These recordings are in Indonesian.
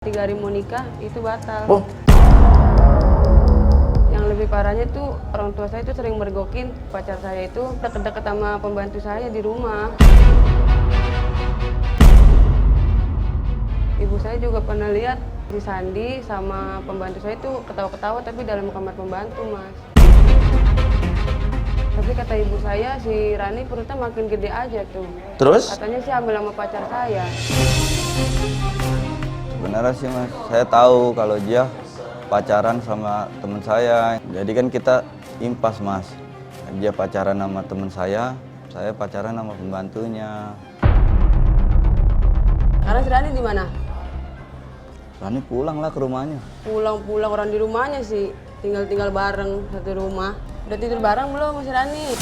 3 hari mau nikah itu batal. Oh. Yang lebih parahnya tuh orang tua saya itu sering mergokin pacar saya itu deket-deket sama pembantu saya di rumah. Ibu saya juga pernah lihat si Sandi sama pembantu saya itu ketawa-ketawa tapi dalam kamar pembantu, Mas. Tapi kata ibu saya si Rani perutnya makin gede aja tuh. Terus? Katanya sih hamil sama pacar saya. Beneran sih Mas, saya tahu kalau dia pacaran sama teman saya. Jadi kan kita impas Mas. Dia pacaran sama teman saya pacaran sama pembantunya. Karena si Rani di mana? Rani pulang lah ke rumahnya. Pulang-pulang orang di rumahnya sih, tinggal bareng satu rumah. Udah tidur bareng belum Mas Rani?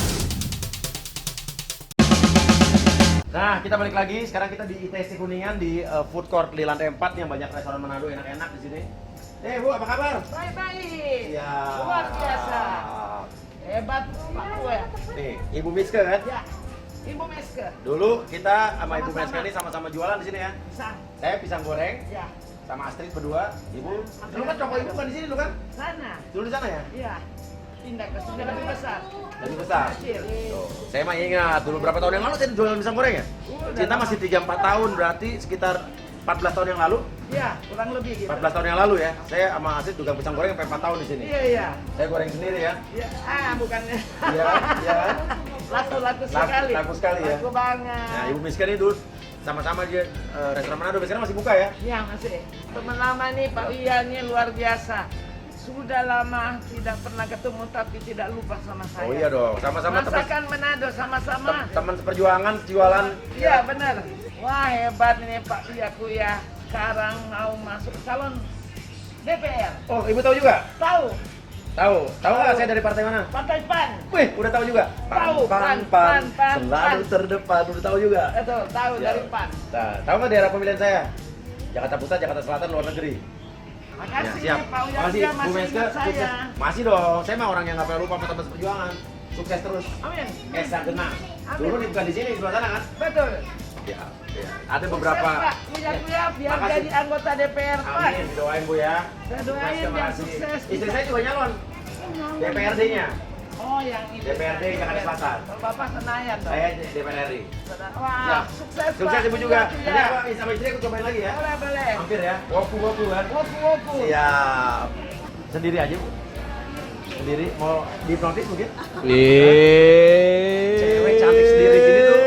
Nah, kita balik lagi. Sekarang kita di ITC Kuningan di food court di lantai 4 yang banyak restoran Manado enak-enak di sini. Bu, apa kabar? Baik-baik. Ya. Luar biasa. Hebat Pak gue. Nih, Ibu Miske kan? Ya. Ibu Meske. Dulu kita sama Ibu Miske ini sama-sama jualan di sini ya. Bisa. Saya pisang goreng Ya. sama Astrid berdua. Ibu, dulu kan toko Ibu kan di sini dulu kan? Sana. Dulu di sana ya? Iya. Pindah ke sini lebih besar. Lebih besar. Kecil. Tuh, saya mah ingat dulu berapa tahun yang lalu saya jualan pisang goreng ya? Kita masih 3-4 tahun, berarti sekitar 14 tahun yang lalu. Iya, kurang lebih gitu. 14 tahun yang lalu ya. Saya sama Astrid juga pisang goreng sampai 4 tahun di sini. Iya, iya. Saya goreng sendiri ya. Iya. Bukannya. Iya, iya. Laku sekali. Laku sekali ya. Laku banget. Nah, Ibu Miska ini dulu sama-sama dia restoran Manado sekarang masih buka ya? Iya, masih. Teman lama nih Pak Wian ini luar biasa. Sudah lama tidak pernah ketemu tapi tidak lupa sama saya. Oh iya dong, sama-sama teman Masakan Manado sama-sama. teman seperjuangan jualan. Iya benar. Wah hebat ini Pak Wiaku ya. Sekarang mau masuk calon DPR. Oh, Ibu tahu juga? Tahu? Tahu nggak saya dari partai mana? Partai PAN. Wih, udah tahu juga? Tahu, pan, pan, selalu pan. terdepan, udah tahu juga? Betul, tahu Ya. dari PAN. Nah, tahu nggak daerah pemilihan saya? Jakarta Pusat, Jakarta Selatan, luar negeri. Makasih Ya, siap. nih Pak Wiaku Makasih, ya Bu masih Meska. ingat Sukses. saya. Masih dong, saya mah orang yang nggak pernah lupa sama teman seperjuangan. Sukses terus. Amin. Esa Genang. Amin. Dulu bukan di sini, di sebelah sana kan? Betul. Ya, ya. Ada beberapa. Sukses, Pak Wiaku ya biar Makasih. jadi anggota DPR PAN. Amin, doain Bu ya. Saya doain Terima biar kasih. sukses. Istri saya juga nyalon. DPRD-nya. Oh yang itu. DPRD Jakarta Selatan. Kalau Bapak Senayan dong. Saya DPR RI. Wah, Siap. sukses Sukses Pak Ibu juga. Wiaku Nanti ya. apa sama istri aku cobain lagi ya. Boleh. Hampir ya. Woku kan. Wopu. Siap. Sendiri aja Bu. Sendiri mau dihipnotis mungkin? Cewek cantik sendiri gini tuh.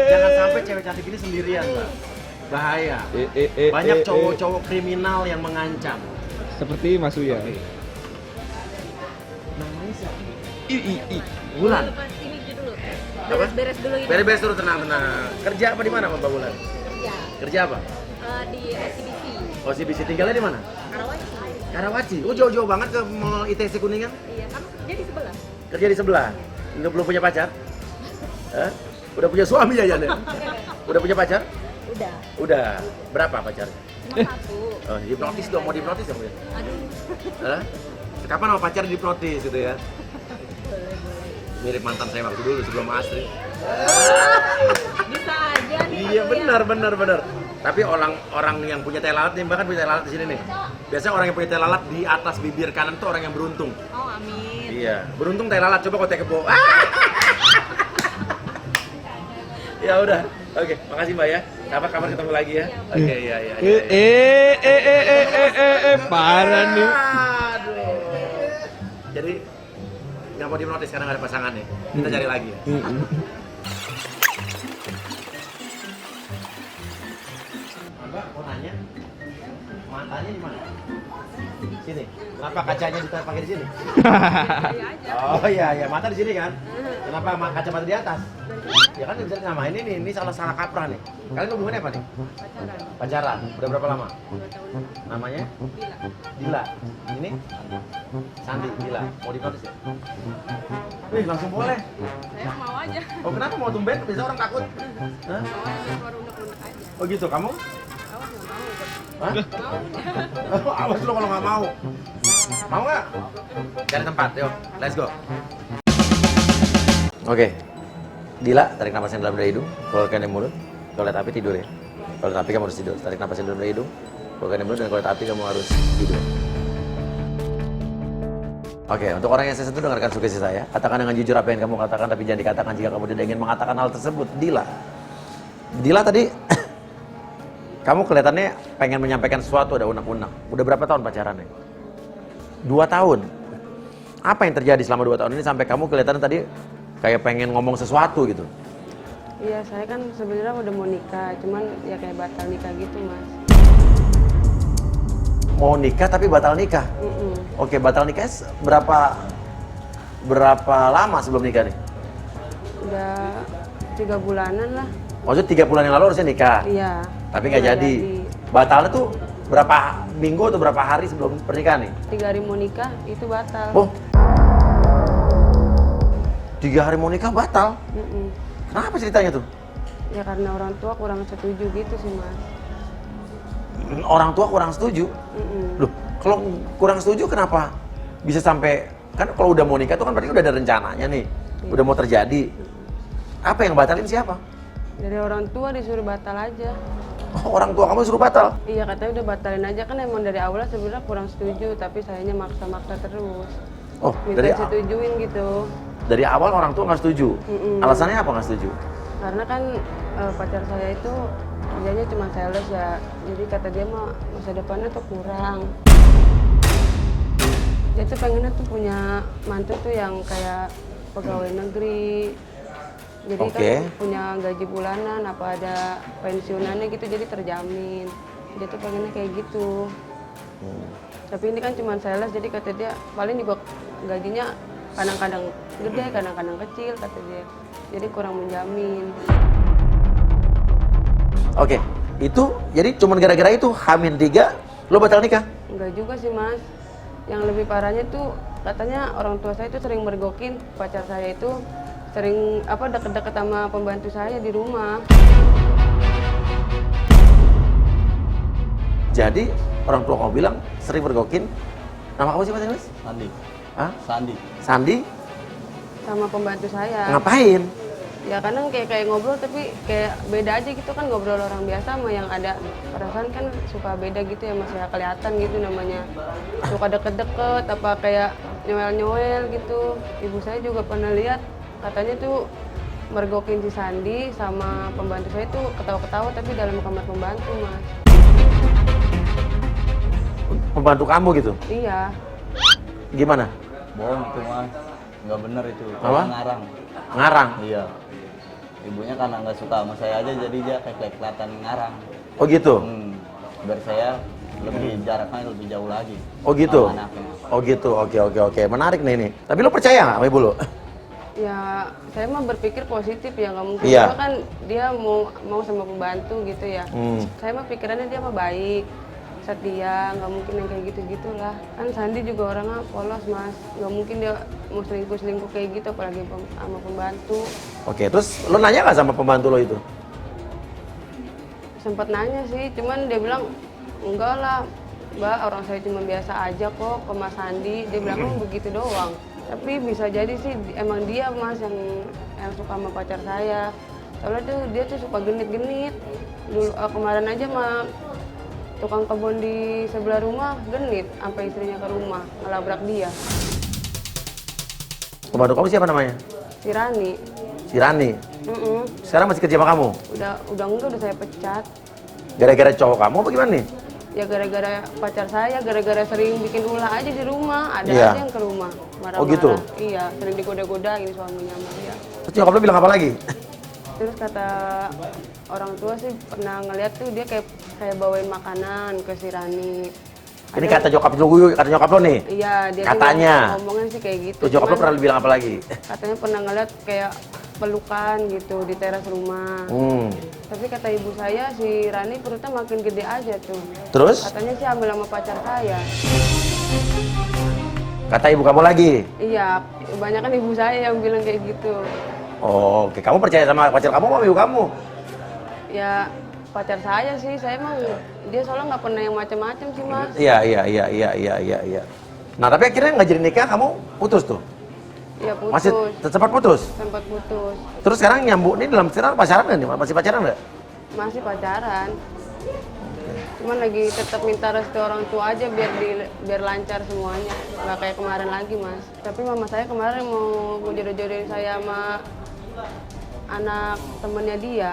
Jangan sampai cewek cantik ini sendirian, Mbak. Bahaya. Banyak cowok-cowok kriminal yang mengancam. Seperti Mas Uya. Namanya siapa? Ini Bulan. dulu. Apa? Beres-beres dulu ini. Beres-beres dulu, tenang. Kerja apa di mana Mbak Bulan? Kerja. Kerja apa? Di OCBC. OCBC tinggalnya di mana? Karawaci. Karawaci. Oh, jauh-jauh banget ke Mall ITC Kuningan. Iya, kamu kerja di sebelah. Kerja di sebelah. Nggak belum punya pacar? Hah? Udah punya suami ya, Jan? Udah punya pacar? Udah. Udah. Berapa pacar? Cuma satu. Oh, hipnotis dong, mau dihipnotis ya, Bu ya? Aduh. Hah? Kapan mau pacar dihipnotis gitu ya? Boleh. Mirip mantan saya waktu dulu sebelum Astrid. Bisa aja nih. Iya Pak Uya. benar. Tapi orang yang punya tai lalat nih, bahkan punya tai lalat di sini nih. Biasanya orang yang punya tai lalat di atas bibir kanan tuh orang yang beruntung. Oh, amin. Iya, beruntung tai lalat. Coba kau teke kebo. Ya udah. Oke, makasih Mbak ya. Kapan ketemu lagi ya? Oke, iya. Parah nih. Aduh. Jadi nggak mau dihipnotis karena nggak ada pasangan nih. Kita cari lagi. Mbak mau nanya, matanya di mana? Sini. Kenapa kacanya dipakai di sini? Oh iya, mata di sini kan? Kenapa kacamata di atas? Ya kan bisa namain ini salah kaprah nih. Kalian hubungannya apa nih? Pacaran. Udah berapa lama? 2 tahun. Namanya? Dila. Ini? Sandi, Dila. Mau dihipnotis ya? Wih, langsung boleh. Saya mau aja. Oh, kenapa mau tumben? Biasa orang takut. Hah? Mau aja keluar unek-unek aja. Oh gitu, kamu? Awas nggak mau. Hah? Mau. Awas lo kalau nggak mau. Mau nggak? Cari tempat, yuk. Let's go. Oke. Dila, tarik napasnya dalam dari hidung. Keluarkan dari mulut. Kalau lihat api tidur ya. Kalau lihat api kamu harus tidur. Tarik napasnya dalam dari hidung. Bukan yang benar, dan kalau taati kamu harus hidup. Oke, untuk orang yang saya sentuh, dengarkan sugesti saya. Katakan dengan jujur apa yang kamu katakan, tapi jangan dikatakan jika kamu tidak ingin mengatakan hal tersebut. Dila. Dila tadi, kamu kelihatannya pengen menyampaikan sesuatu, ada unek-unek. Udah berapa tahun pacarannya? 2 tahun. Apa yang terjadi selama 2 tahun ini sampai kamu kelihatannya tadi kayak pengen ngomong sesuatu gitu? Iya, saya kan sebenarnya udah mau nikah, cuman ya kayak batal nikah gitu, Mas. Mau nikah tapi batal nikah? Oke, batal nikah berapa lama sebelum nikah nih? Udah 3 bulanan lah. Maksudnya 3 bulan yang lalu harusnya nikah? Iya. Tapi nggak jadi. Batalnya tuh berapa minggu atau berapa hari sebelum pernikahan nih? 3 hari mau nikah, itu batal. Oh, 3 hari mau nikah batal? Kenapa ceritanya tuh? Ya karena orang tua kurang setuju gitu sih, Mas. Orang tua kurang setuju? Loh, kalau kurang setuju kenapa bisa sampai, kan kalau udah mau nikah tuh kan berarti udah ada rencananya nih, udah mau terjadi. Apa yang batalin siapa? Dari orang tua disuruh batal aja. Oh, orang tua kamu suruh batal? Iya, katanya udah batalin aja, kan emang dari awal sebenarnya kurang setuju, tapi sayanya maksa-maksa terus. Oh, Minta disetujuin gitu. dari awal orang tua nggak setuju? Alasannya apa nggak setuju? Karena kan pacar saya itu kerjanya cuma sales ya, jadi kata dia mah masa depannya tuh kurang. Dia tuh pengennya tuh punya mantu tuh yang kayak pegawai negeri, jadi kan punya gaji bulanan, apa ada pensiunannya gitu, jadi terjamin. Dia tuh pengennya kayak gitu. Tapi ini kan cuma sales, jadi kata dia paling juga gajinya kadang-kadang gede, kadang-kadang kecil, kata dia. Jadi kurang menjamin. Oke, itu jadi cuma gara-gara itu H-3 lo batal nikah? Enggak juga sih, Mas. Yang lebih parahnya tuh katanya orang tua saya itu sering mergokin pacar saya itu sering deket-deket sama pembantu saya di rumah. Jadi orang tua kamu bilang sering mergokin. Nama kamu siapa sih, Mas? Sandi. Hah? Sandi. Sandi? Sama pembantu saya. Ngapain? Ya kadang kayak ngobrol, tapi kayak beda aja gitu kan, ngobrol orang biasa sama yang ada perasaan kan suka beda gitu ya, Mas, ya kelihatan gitu namanya. Suka deket-deket apa kayak nyoel-nyoel gitu. Ibu saya juga pernah lihat, katanya tuh mergokin si Sandi sama pembantu saya tuh ketawa-ketawa tapi dalam kamar pembantu, Mas. Pembantu kamu gitu? Iya. Gimana? Bohong tuh, Mas. Nggak bener itu. Apa? Ngarang. Ngarang? Iya. Ibunya karena nggak suka sama saya aja, jadi dia kayak kelihatan ngarang. Oh gitu? Biar saya lebih jaraknya lebih jauh lagi. Oh gitu? Sama anaknya. Oh gitu, oke. Menarik nih ini. Tapi lo percaya nggak sama ibu lo? Ya, saya mah berpikir positif ya, nggak mungkin Iya. juga kan dia mau sama pembantu gitu ya. Saya mah pikirannya dia mah baik, setia, nggak mungkin yang kayak gitu-gitulah. Kan Sandi juga orangnya polos, Mas. Nggak mungkin dia mau selingkuh-selingkuh kayak gitu, apalagi sama pembantu. Oke, terus lo nanya nggak sama pembantu lo itu? Sempat nanya sih, cuman dia bilang, enggak lah, Mbak, orang saya cuma biasa aja kok ke Mas Sandi. Dia bilang, begitu doang. Tapi bisa jadi sih emang dia, Mas, yang suka sama pacar saya. Soalnya tuh dia tuh suka genit-genit. Dulu kemarin aja mah tukang kebun di sebelah rumah genit, sampai istrinya ke rumah ngelabrak dia. Pembantu kamu siapa namanya? Si Rani. Si Rani? Sekarang masih kerja sama kamu? Udah enggak, udah saya pecat. Gara-gara cowok kamu apa gimana nih? Ya gara-gara pacar saya, gara-gara sering bikin ulah aja di rumah. Ada Iya. aja yang ke rumah marah-marah. Oh gitu? Iya, sering digoda-godain suaminya sama dia. Terus nyokap lo bilang apa lagi? Terus kata orang tua sih pernah ngeliat tuh dia kayak bawain makanan ke si Rani. Ini kata nyokap lo nih? Iya, dia katanya. ngomongin sih kayak gitu. Terus nyokap lo Cuman pernah bilang apa lagi? katanya pernah ngeliat kayak pelukan gitu di teras rumah. Tapi kata ibu saya si Rani perutnya makin gede aja tuh. Terus? Katanya sih hamil sama pacar saya. Kata ibu kamu lagi? Iya, kebanyakan ibu saya yang bilang kayak gitu. Oh, oke. Kamu percaya sama pacar kamu apa ibu kamu? Ya pacar saya sih, saya emang dia soalnya nggak pernah yang macam-macam sih, Mas. Iya. Nah, tapi akhirnya nggak jadi nikah, kamu putus tuh? Iya putus. Masih sempat putus? Sempat putus. Terus sekarang nyambung nih dalam sekarang pacaran nggak nih? Masih pacaran nggak? Masih pacaran. Cuman lagi tetap minta restu orang tua aja biar lancar semuanya. Nggak kayak kemarin lagi, Mas. Tapi mama saya kemarin mau jodoh-jodohin saya sama anak temennya dia.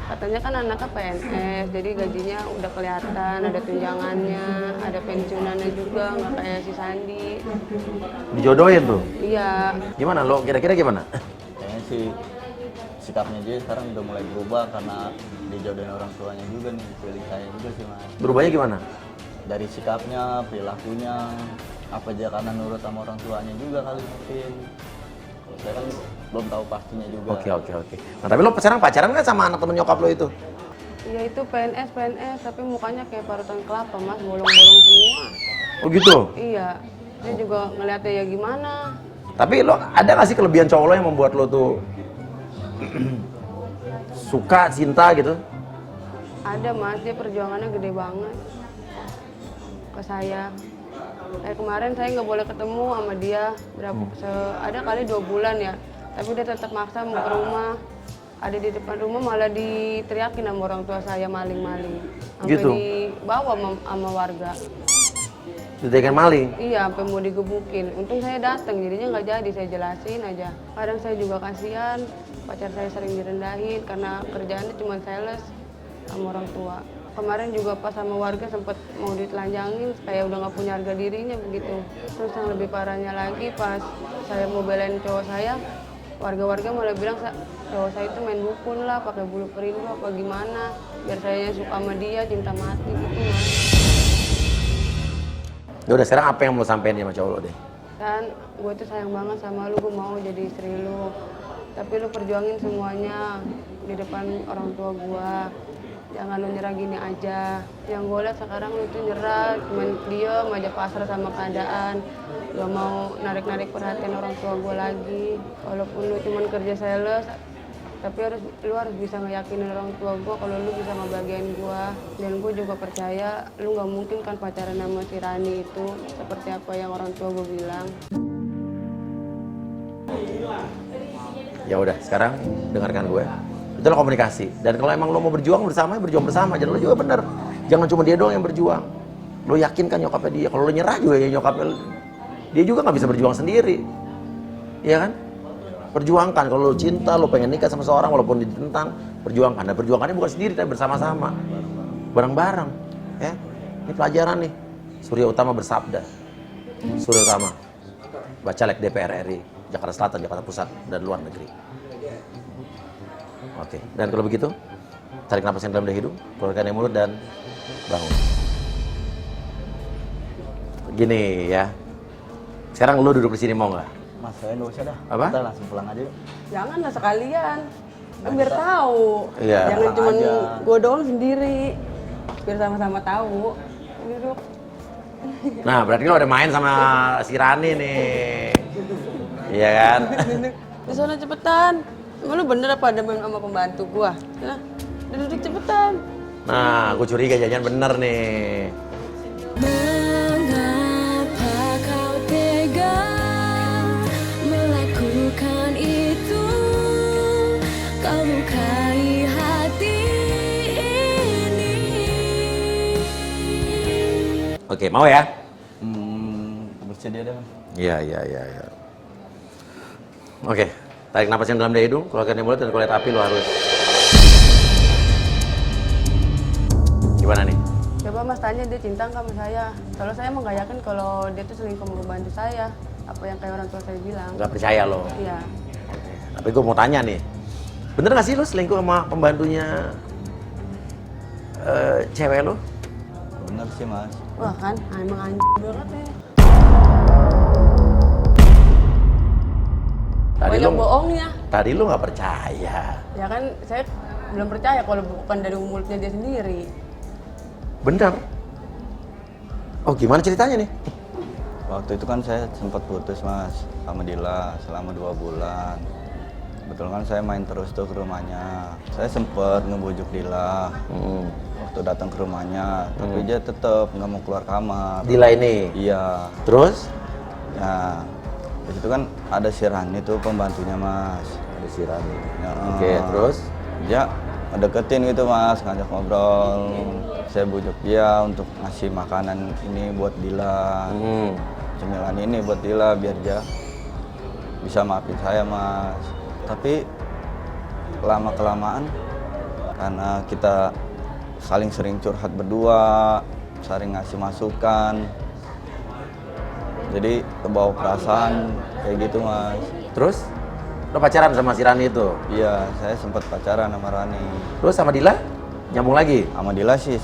Katanya kan anaknya PNS, jadi gajinya udah kelihatan, ada tunjangannya, ada pensiunannya juga, nggak kayak si Sandi. Dijodohin tuh. Iya, Gimana lo? Kira-kira gimana? Kayaknya sih sikapnya dia sekarang udah mulai berubah karena dijodohin orang tuanya juga nih, pilih saya juga sih mas. Berubahnya gimana? Dari sikapnya, perilakunya, apa aja karena nurut sama orang tuanya juga kali mungkin. Kalau saya kan belum tahu pastinya juga. Oke. Nah tapi lo pacaran kan sama anak temen nyokap lo itu? iya itu PNS, tapi mukanya kayak parutan kelapa, Mas, bolong-bolong semua. Oh gitu? Iya, dia juga ngeliatnya ya gimana. Tapi lo ada gak sih kelebihan cowok lo yang membuat lo tuh suka, cinta gitu? Ada, Mas, dia perjuangannya gede banget ke saya. Kayak kemarin saya nggak boleh ketemu sama dia ada kali 2 bulan ya, tapi dia tetap maksa mau ke rumah. Ada di depan rumah malah diteriakin sama orang tua saya maling-maling, sampai Gitu? dibawa sama warga. Diteriakin maling? Iya, sampai mau digebukin. Untung saya datang, jadinya nggak jadi, saya jelasin aja. Kadang saya juga kasihan, pacar saya sering direndahin karena kerjaannya cuma sales sama orang tua. Kemarin juga pas sama warga sempat mau ditelanjangin, kayak udah nggak punya harga dirinya begitu. Terus yang lebih parahnya lagi pas saya mau belain cowok saya, warga-warga malah bilang cowok saya itu main dukun lah, pakai bulu perindu apa gimana, biar saya suka sama dia, cinta mati gitu Mas. Ya udah sekarang apa yang mau sampein sama cowok lo deh? Dan gue tuh sayang banget sama lu, gue mau jadi istri lu. Tapi lu perjuangin semuanya di depan orang tua gue. Jangan lu nyerah gini aja. Yang gue lihat sekarang lu tuh nyerah, cuman diem aja pasrah sama keadaan. Gak mau narik-narik perhatian orang tua gue lagi. Walaupun lu cuman kerja sales, tapi lu harus bisa ngeyakinin orang tua gue kalau lu bisa ngebagian gue. Dan gue juga percaya lu gak mungkin kan pacaran sama si Rani itu seperti apa yang orang tua gue bilang. Ya udah sekarang dengarkan gue. Itulah komunikasi. Dan kalau emang lo mau berjuang bersama, berjuang bersama. Dan lo juga bener. Jangan cuma dia doang yang berjuang. Lo yakinkan nyokapnya dia. Kalau lo nyerah juga ya nyokapnya, dia juga nggak bisa berjuang sendiri. Iya kan? Perjuangkan. Kalau lo cinta, lo pengen nikah sama seorang walaupun ditentang, perjuangkan. Dan perjuangannya bukan sendiri, tapi bersama-sama. Bareng-bareng. Ya. Ini pelajaran nih. Surya Utama bersabda. Surya Utama. Bacalek DPR RI. Jakarta Selatan, Jakarta Pusat, dan luar negeri. Oke, dan kalau begitu, tarik napas yang dalam dari hidung, keluarkan yang mulut dan bangun. Gini ya. Sekarang lu duduk di sini mau nggak? Mas saya nggak usah dah. Apa? Kita langsung pulang aja. Janganlah sekalian, kan biar tahu. Iya. Jangan Tenang cuma aja. gue doang sendiri, biar sama-sama tahu. Duduk. Nah, berarti lo ada main sama si Rani nih. Iya kan? Di sana cepetan. Emang lu bener apa ada main sama pembantu gua? Nah, duduk cepetan. Nah, gue curiga jangan bener nih. Mengapa kau tega melakukan itu? Kau lukai hati ini. Oke, mau ya? Bersedia deh mas. Iya. Oke, tarik napas yang dalam dari hidung, keluarkan yang mulut, dan kalau lihat api lo harus... Gimana nih? Coba Mas tanya dia cinta nggak sama saya. Kalau saya emang nggak yakin kalau dia tuh selingkuh sama pembantu saya. Apa yang kayak orang tua saya bilang. Nggak percaya lo? Iya. Tapi gue mau tanya nih, bener gak sih lo selingkuh sama pembantunya cewek lo? Bener sih mas. Wah kan, emang anjing banget ya. Banyak bohongnya. Tadi lo nggak percaya. Ya kan, saya belum percaya kalau bukan dari mulutnya dia sendiri. Bener? Oh gimana ceritanya nih? Waktu itu kan saya sempat putus mas sama Dila selama 2 bulan. Betul kan saya main terus tuh ke rumahnya. Saya sempat ngebujuk Dila waktu datang ke rumahnya, tapi dia tetap nggak mau keluar kamar. Dila ini? Iya. Terus? Ya, di situ kan ada si Rani tuh pembantunya mas. Ada si Rani. Ya, Oke, terus? Dia ngedeketin gitu mas, ngajak ngobrol. Saya bujuk dia untuk ngasih makanan ini buat Dila, cemilan ini buat Dila biar dia bisa maafin saya mas. Tapi lama-kelamaan karena kita saling sering curhat berdua, saling ngasih masukan, jadi kebawa perasaan kayak gitu mas. Terus lo pacaran sama si Rani itu? Iya, saya sempat pacaran sama Rani. Terus sama Dila nyambung lagi? Sama Dila sih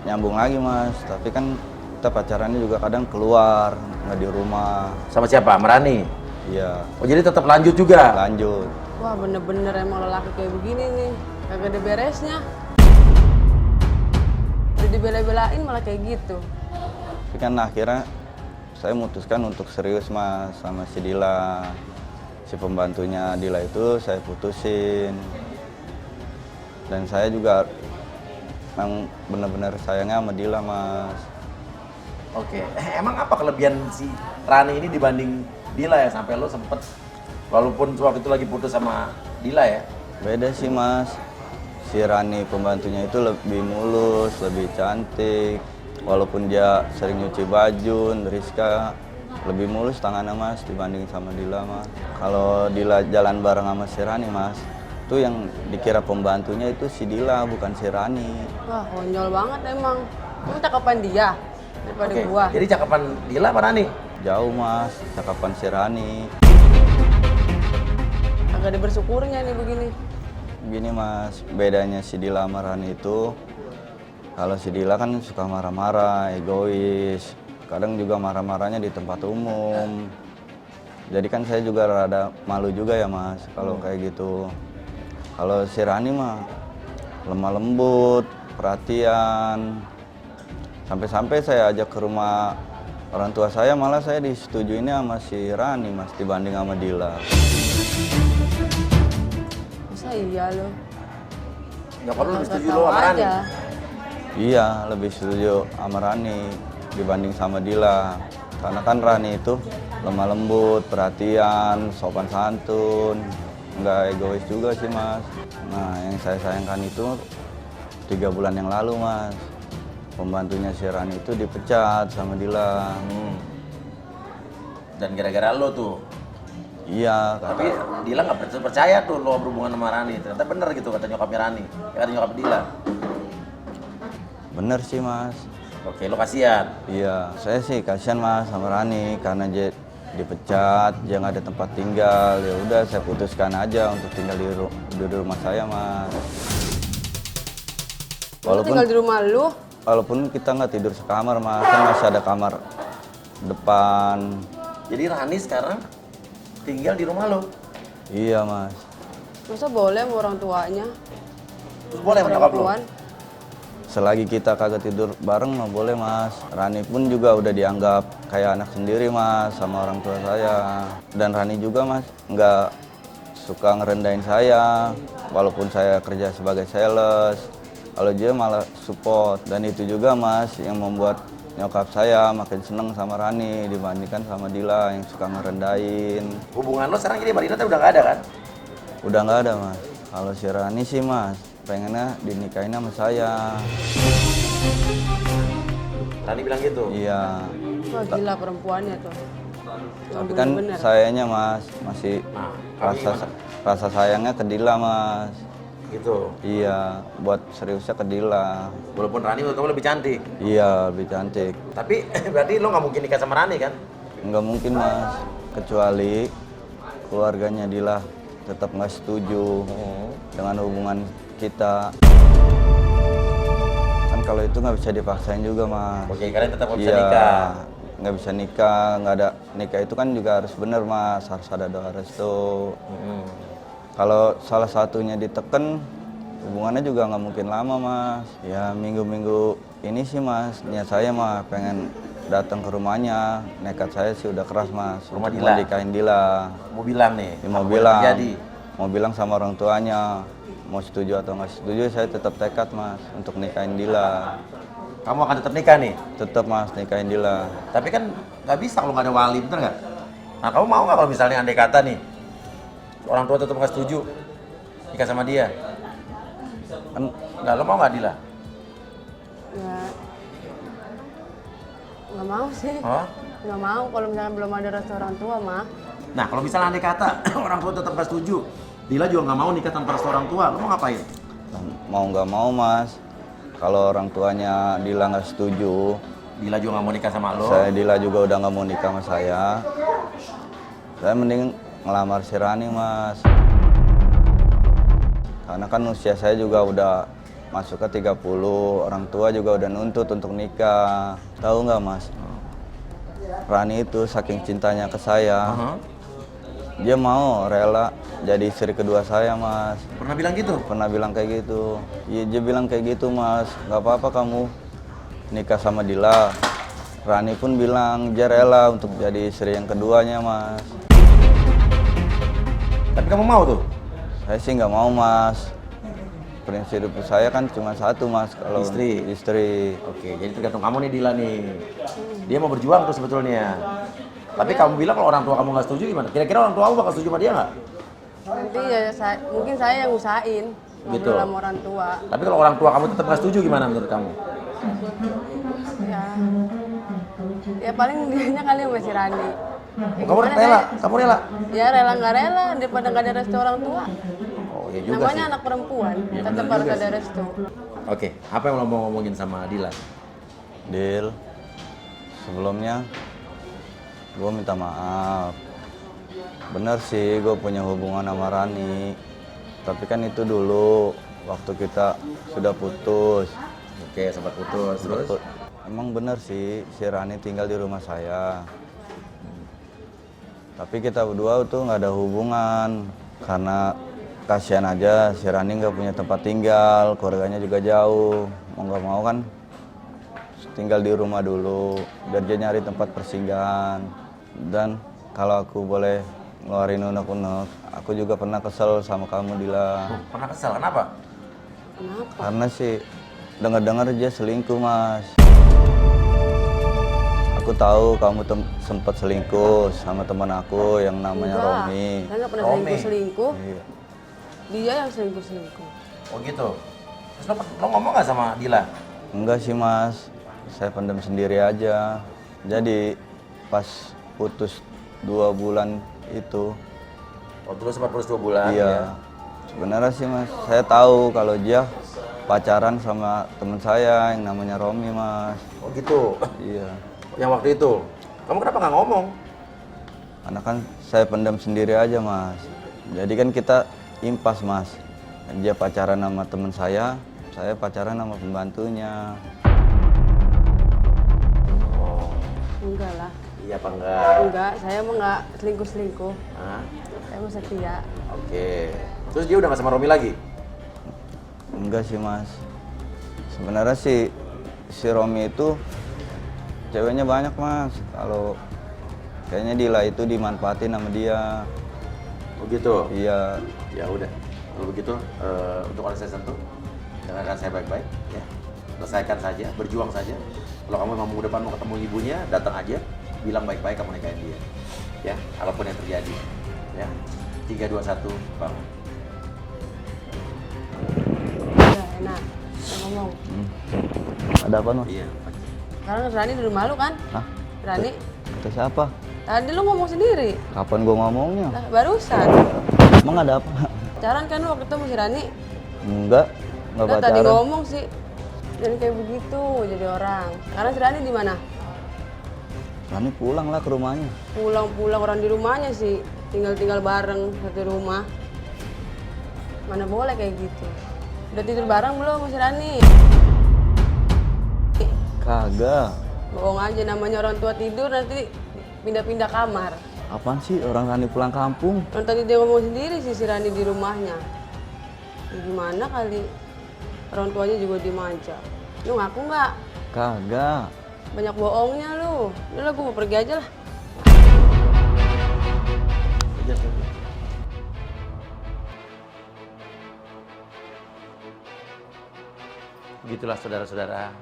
nyambung lagi mas, tapi kan kita pacarannya juga kadang keluar, nggak di rumah. Sama siapa? Sama Rani? Iya, Oh jadi tetap lanjut juga? lanjut. Wah bener-bener emang lelaki kayak begini nih, kagak ada beresnya. Udah dibela-belain malah kayak gitu. Tapi kan akhirnya saya memutuskan untuk serius mas sama si Dila. Si pembantunya Dila itu saya putusin. Dan saya juga memang benar-benar sayangnya sama Dila mas. Oke, emang apa kelebihan si Rani ini dibanding Dila ya sampai lo sempet, walaupun waktu itu lagi putus sama Dila ya? Beda sih mas. Si Rani pembantunya itu lebih mulus, lebih cantik. Walaupun dia sering nyuci baju, Rizka lebih mulus tangannya mas dibanding sama Dila mas. Kalau Dila jalan bareng sama si Rani mas, itu yang dikira pembantunya itu si Dila bukan si Rani. Wah konyol banget emang. Kamu cakapan dia daripada Oke, gua. jadi cakapan Dila apa Rani? Jauh mas, cakapan si Rani. Kagak ada bersyukurnya nih begini. Gini mas, bedanya si Dila sama Rani itu, kalau si Dila kan suka marah-marah, egois, kadang juga marah-marahnya di tempat umum. Jadi kan saya juga rada malu juga ya mas, kalau kayak gitu. Kalau si Rani mah lemah lembut, perhatian. Sampai-sampai saya ajak ke rumah orang tua saya, malah saya disetujuinnya sama si Rani mas dibanding sama Dila. Masa iya lo? Nyokap lu lebih setuju Tahu lo sama Rani? aja. Iya, lebih setuju sama Rani dibanding sama Dila. Karena kan Rani itu lemah lembut, perhatian, sopan santun, nggak egois juga sih mas. Nah, yang saya sayangkan itu 3 bulan yang lalu mas, pembantunya si Rani itu dipecat sama Dila. Dan gara-gara lo tuh. Iya, Tapi Dila nggak percaya tuh lo berhubungan sama Rani. Ternyata bener gitu kata nyokapnya Rani, kata nyokap Dila. bener sih mas. Oke, lo kasihan. Iya, saya sih kasihan mas sama Rani karena dia dipecat, dia nggak ada tempat tinggal. Ya udah, saya putuskan aja untuk tinggal di rumah saya mas. Lu tinggal di rumah lu? Walaupun kita nggak tidur sekamar mas, kan masih ada kamar depan. Jadi Rani sekarang tinggal di rumah lo. Iya mas. Masa boleh sama orang tuanya? Terus boleh sama nyokap lo? Perempuan? Selagi kita kagak tidur bareng mah boleh mas. Rani pun juga udah dianggap kayak anak sendiri mas sama orang tua saya. Dan Rani juga mas nggak suka ngerendahin saya, walaupun saya kerja sebagai sales. Kalau dia malah support, dan itu juga mas yang membuat nyokap saya makin seneng sama Rani dibandingkan sama Dila yang suka ngerendahin. Hubungan lo sekarang jadi sama Dila udah nggak ada kan? Udah nggak ada mas. Kalau si Rani sih mas pengennya dinikahin sama saya. Rani bilang gitu? Iya. Wah gila perempuannya tuh. Tapi kan sayanya mas masih rasa sayangnya ke Dila mas. Gitu. Iya, buat seriusnya ke Dila. Walaupun Rani menurut kamu lebih cantik. Iya, lebih cantik. Tapi berarti lo nggak mungkin nikah sama Rani kan? Nggak mungkin mas, kecuali keluarganya Dila tetap nggak setuju dengan hubungan kita. Kan kalau itu nggak bisa dipaksain juga mas. Oke, kalian tetap nggak bisa Iya, nikah. nggak bisa nikah, nggak ada nikah itu kan juga harus bener mas, harus ada doa restu. Kalau salah satunya diteken, hubungannya juga nggak mungkin lama mas. Ya minggu-minggu ini sih mas, niat saya mah pengen datang ke rumahnya. Nekat saya sih udah keras mas, Rumah untuk Dila? nikahin Dila. Mau bilang nih? Ya, mau apa yang bilang, terjadi? mau bilang sama orang tuanya. Mau setuju atau nggak setuju, saya tetap tekad mas untuk nikahin Dila. Kamu akan tetap nikah nih? Tetap mas nikahin Dila. Tapi kan nggak bisa kalau nggak ada wali, bener nggak? Nah kamu mau nggak kalau misalnya andai kata nih orang tua tetap nggak setuju nikah sama dia? Kan Nggak, lo mau nggak Dila? Ya, nggak mau sih. Oh? Nggak mau kalau misalnya belum ada restu orang tua mah. Nah, kalau misalnya andai kata orang tua tetap nggak setuju, Dila juga nggak mau nikah tanpa restu orang tua, lo mau ngapain? mau nggak mau mas, kalau orang tuanya Dila nggak setuju, Dila juga nggak mau nikah sama lo. Dila juga udah nggak mau nikah sama saya mending ngelamar si Rani mas. Karena kan usia saya juga udah masuk ke 30, orang tua juga udah nuntut untuk nikah. Tahu nggak mas, Rani itu saking cintanya ke saya, dia mau rela jadi istri kedua saya mas. Pernah bilang gitu? Pernah bilang kayak gitu. Iya, dia bilang kayak gitu mas, nggak apa-apa kamu nikah sama Dila. Rani pun bilang dia rela untuk jadi istri yang keduanya mas. Tapi kamu mau tuh? Saya sih nggak mau mas. Prinsip hidup saya kan cuma satu mas, kalau istri. Oke, jadi tergantung kamu nih Dila nih. Dia mau berjuang tuh sebetulnya. Tapi kamu bilang kalau orang tua kamu nggak setuju gimana? Kira-kira orang tua kamu bakal setuju sama dia nggak? Nanti ya mungkin saya yang usahain Gitu. ngobrol sama orang tua. Tapi kalau orang tua kamu tetap nggak setuju gimana menurut kamu? Ya, ya paling dianya kali yang masih Rani. Ya, Kamu gimana rela? saya? Kamu rela? Ya rela nggak rela daripada nggak ada restu orang tua. Oh iya juga Namanya sih. anak perempuan, Ya, tetap benar harus juga ada sih. restu. Oke, apa yang lo mau ngomongin sama Dila? Dil, sebelumnya gue minta maaf. Bener sih gue punya hubungan sama Rani, tapi kan itu dulu waktu kita sudah putus. Oke, sempat putus terus. Emang bener sih si Rani tinggal di rumah saya, tapi kita berdua tuh nggak ada hubungan karena kasihan aja si Rani nggak punya tempat tinggal, keluarganya juga jauh. Mau nggak mau kan tinggal di rumah dulu biar dia nyari tempat persinggahan. Dan kalau aku boleh ngeluarin unek-unek, aku juga pernah kesel sama kamu Dila. Pernah kesel, kenapa? Kenapa? Karena sih dengar-dengar dia selingkuh mas. Aku tahu kamu sempat selingkuh sama teman aku yang namanya Enggak, Romi. saya nggak pernah Romi. selingkuh-selingkuh. Iya. Dia yang selingkuh-selingkuh. Oh gitu. Terus lo ngomong nggak sama Dila? Enggak sih mas, saya pendam sendiri aja. Jadi pas putus 2 bulan itu, Oh dulu sempat putus 2 bulan. iya. Sebenarnya sih mas, saya tahu kalau dia pacaran sama teman saya yang namanya Romi mas. Oh gitu. Iya. Yang waktu itu. Kamu kenapa nggak ngomong? Karena kan saya pendam sendiri aja mas. Jadi kan kita impas mas. Dia pacaran sama teman saya pacaran sama pembantunya. Enggak lah. Iya apa enggak? Enggak, saya mah nggak selingkuh-selingkuh. Hah? Saya mah setia. Oke. Terus dia udah nggak sama Romi lagi? Enggak sih mas. Sebenarnya sih si Romi itu ceweknya banyak mas. Kalau kayaknya Dila itu dimanfaatin sama dia. Oh gitu. Iya. Ya udah. Kalau begitu untuk orang saya sentuh, dengarkan saya baik-baik ya. Selesaikan saja, berjuang saja. Kalau kamu memang minggu depan mau ketemu ibunya, datang aja, bilang baik-baik kamu nikahin dia. Ya, apapun yang terjadi. Ya. 3 2 1 bangun. Udah enak. Saya ngomong. Ada apa mas? Iya. Sekarang Rani di rumah lu kan? Hah? Rani, Kata siapa? tadi lu ngomong sendiri. Kapan gua ngomongnya? Nah, barusan. Emang ada apa? Pacaran kan lu waktu ketemu si Rani? Enggak Nah, pacaran. tadi ngomong sih. Jangan kayak begitu jadi orang. Sekarang si Rani di mana? Rani pulang lah ke rumahnya. Pulang-pulang orang di rumahnya sih. Tinggal-tinggal bareng satu rumah. Mana boleh kayak gitu. Udah tidur bareng belum sama si Rani? Kagak. Bohong aja, namanya orang tua tidur nanti pindah-pindah kamar. Apaan sih orang Rani pulang kampung? Kan tadi dia ngomong sendiri sih si Rani di rumahnya. Ya gimana kali orang tuanya juga diem aja. Lu ngaku nggak? Kagak. Banyak bohongnya lu. Udah lah, gue mau pergi aja lah. Begitulah saudara-saudara,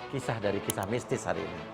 kisah dari kisah mistis hari ini.